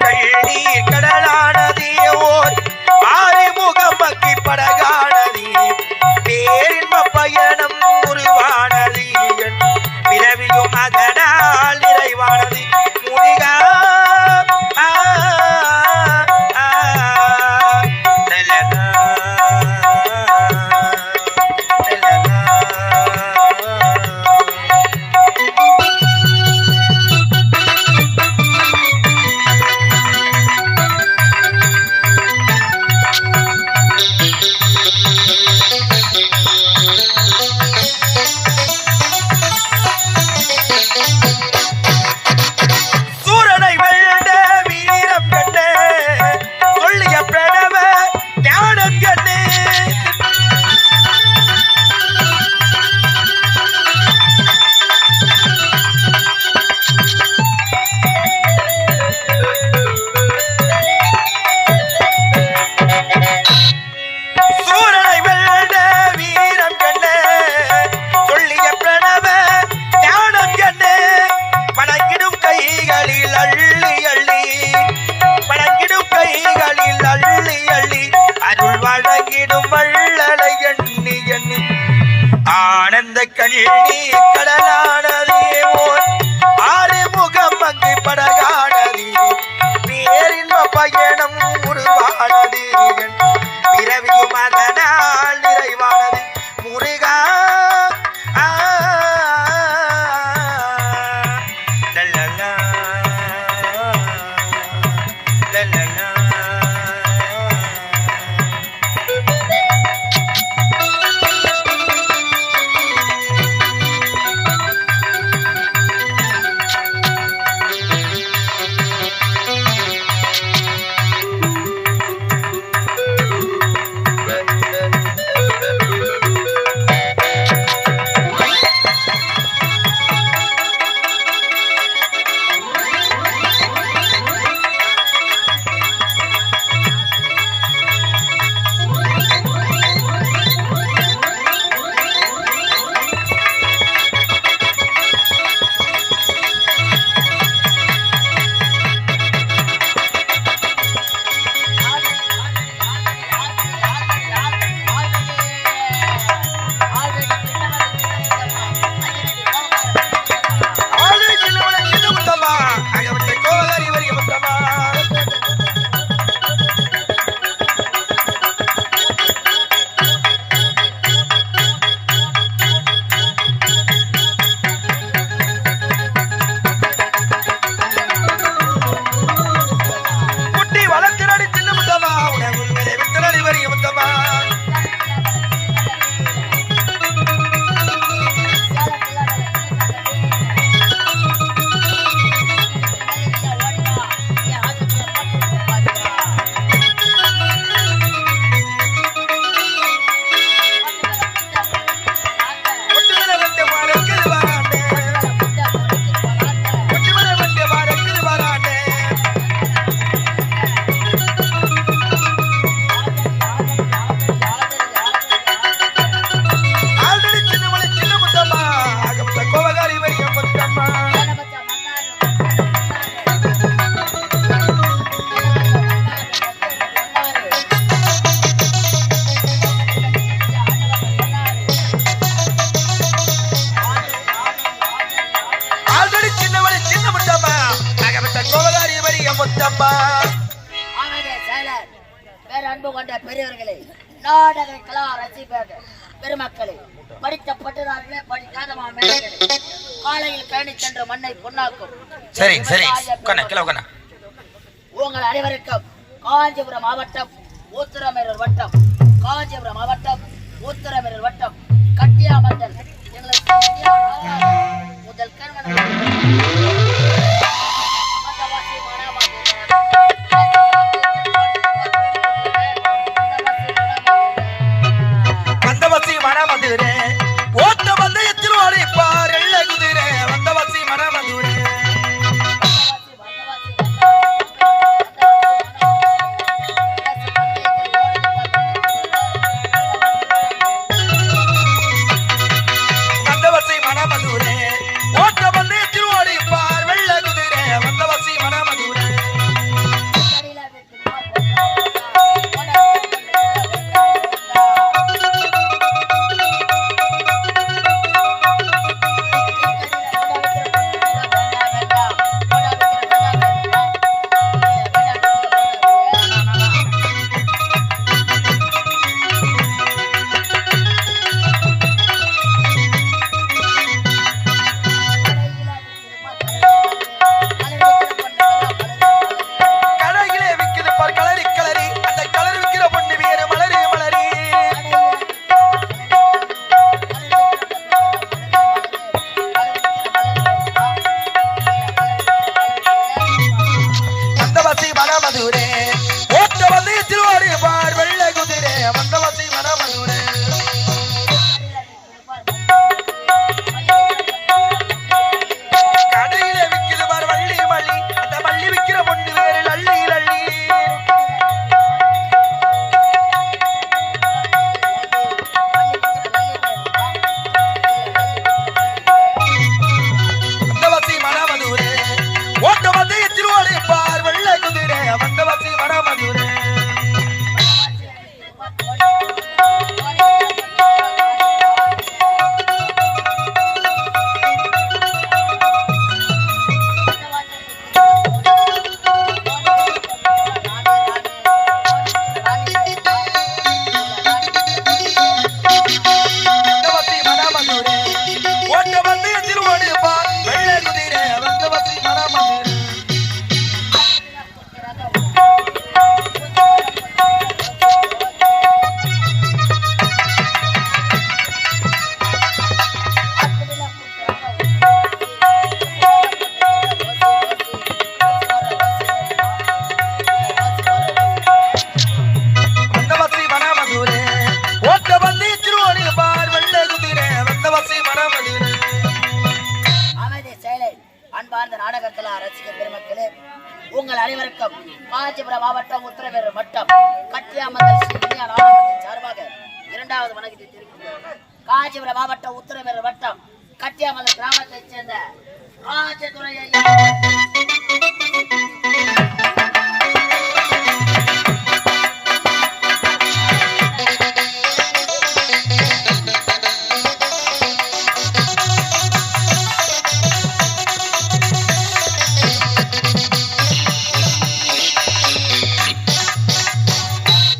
கண்ணீர் கடலானதே ஓர் ஆறுமுகம் பக்கி படகானதே பேரின்ப பயணம் உருவானது பிறவியும் அதனால் நிறைவானது முருகா ஆனந்த கண்ணீர் கடலானதே ஓர் ஆறுமுகம் அங்கு படகானதே பேரின்ப பயணம் உருவானது பிறவியும் அதனால் நிறைவானது முருகா பெரியவர்களே, நாடக கலா ரசிகர்கள் பெருமக்களே, படித்த பட்டதாரிகளே, படிக்காத மாமேடைகளே, காலையில் கழனி சென்ற மண்ணை பொன்னாக்கும் உங்கள் அனைவருக்கும் காஞ்சிபுரம் மாவட்டம் ஊத்தரமேரூர் வட்டம் கட்டியாமந்தல் முதல் கண்மணி ஓட்ட வந்து திருவாடி பார் மனமதுரே ஓட்ட வந்து திருவாடி பார் வெள்ளை குதிரை வந்தவசி மனமதுரே கடையில விற்கிது பார் வள்ளி மல்லி அந்த மல்லி விற்கிற பொண்ணு வேறு லள்ளி லள்ளி வந்தவசி மனமதுரே ஓட்ட வந்து திருவாடி பார் வெள்ளை குதிரை வந்தவசி மனமதுரே வந்தவசி மனமதுரே ஓட்ட வந்து திருவாடி பார் வெள்ளை குதிரை வந்தவசி மனமதுரே வந்தவசி மனமதுரே ஓட்ட வந்து திருவாடி பார் வெள்ளை குதிரை வந்தவசி மனமதுரே அமைதி செயலை அன்பார்ந்த நாடகக்கலா ரசிகர் பெருமக்களே, உங்கள் அனைவருக்கும் காஞ்சிபுரம் மாவட்டம் உத்தரவேறு வட்டம் கட்டியாமந்தல் ஸ்ரீ இந்தியா நாடகத்தின் சார்பாக இரண்டாவது வணக்கத்தை தெரிவிக்கிறோம். காஞ்சிபுரம் மாவட்டம் உத்தரவேறு வட்டம் கட்டியாமந்தல் கிராமத்தைச் சேர்ந்த ராஜதுரை ஐயா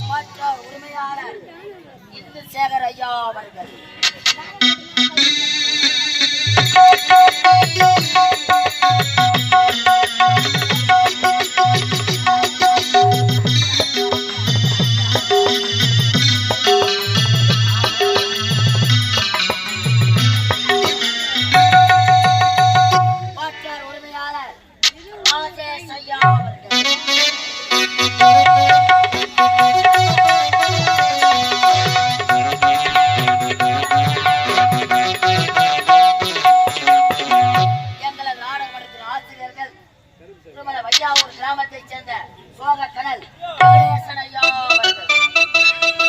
மற்ற உரிமையாளர் இந்துசேகர் ஐயா அவர்கள் மற்ற உரிமையாளர் ராஜேஷ் ஐயா அவர்கள் எங்களது நாடகமன்றத்தின் ஆசிரியர்கள் திருமல வையாவூர் கிராமத்தைச் சேர்ந்த சோகக்கனல் வெங்கடேசன் ஐயா அவர்கள்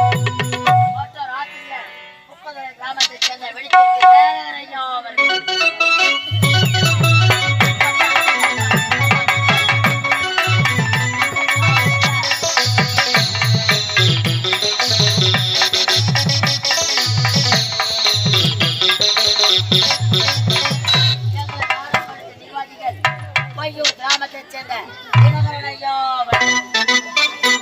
மற்றொரு ஆசிரியர் முப்பதுரை கிராமத்தைச் சேர்ந்த வெடித்திற்கு சேகர் ஐயா அவர்கள் எங்களது நாடகமன்றத்தின் நிர்வாகிகள் பையூர் கிராமத்தைச் சேர்ந்த தினகரன் ஐயா அவர்கள்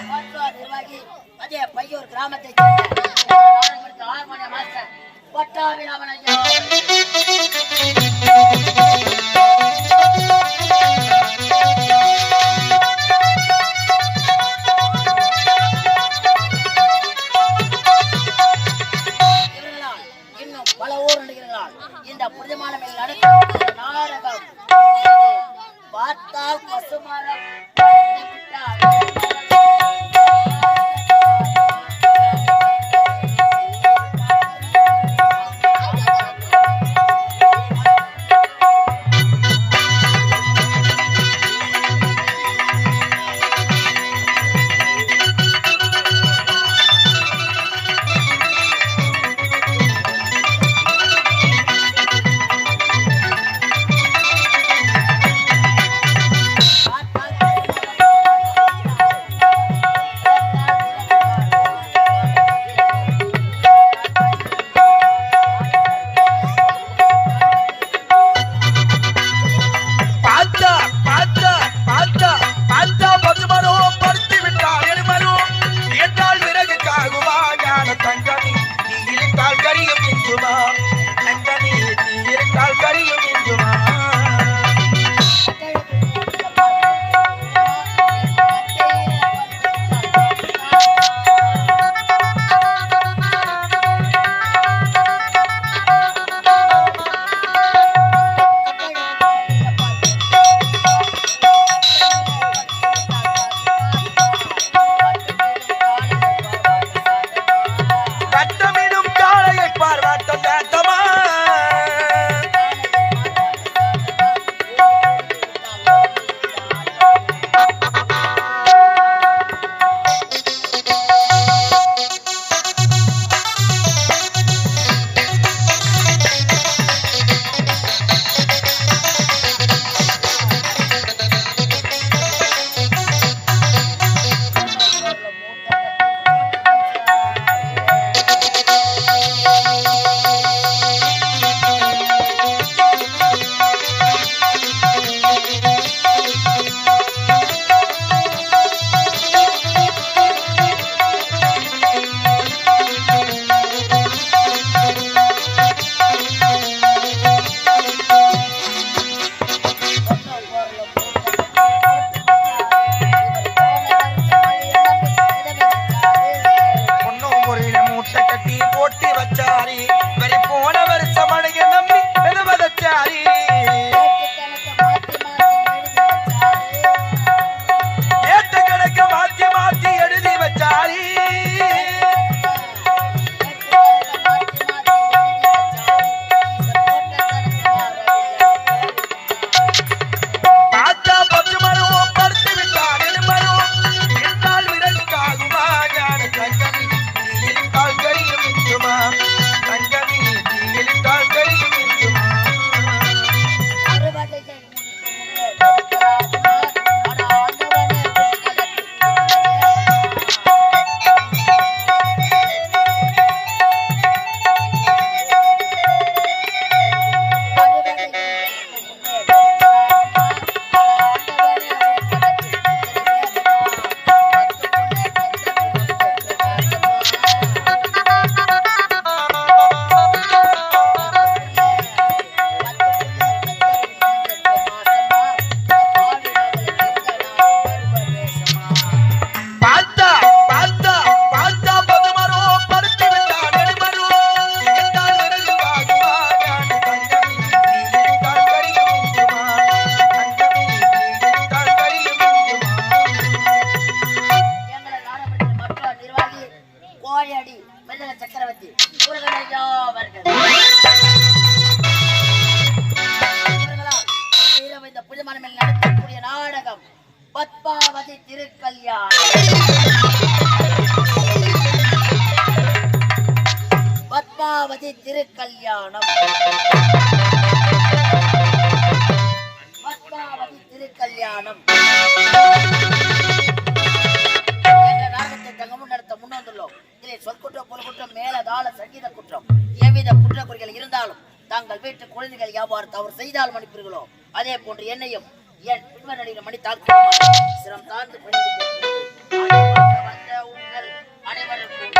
மற்றொரு நிர்வாகி அதே பையூர் கிராமத்தைச் சேர்ந்த நாடகமன்ற ஹார்மோனிய மாஸ்டர் பட்டாபிராமன் ஐயா அவர்கள் இவர்களால் இன்னும் பல ஊர் நடிகர்களால் இந்த புனிதமான மேல் நடக்கும் இந்த நாடகம் இது பார்த்தால் பசுமரம் தங்கள் வீட்டு குழந்தைகள் எவ்வாறு தவறு செய்தால் மன்னிப்பீர்களோ அதே போன்று என்னையும் என் பின்வரடியில் மன்னித்தால் சிரம் தாழ்ந்து வந்த உங்கள் அனைவருக்கும்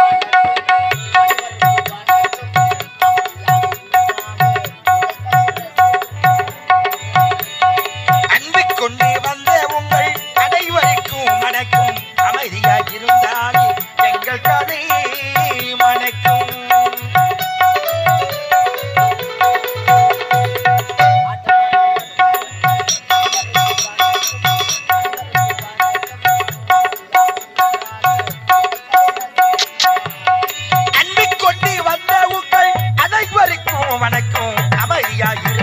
அன்பு கொண்டு வந்த உங்கள் அனைவருக்கும் வணக்கம். அமைதியாக இருந்தாலே எங்கள் கதை மணக்கும். வணக்கம். அமைதியாக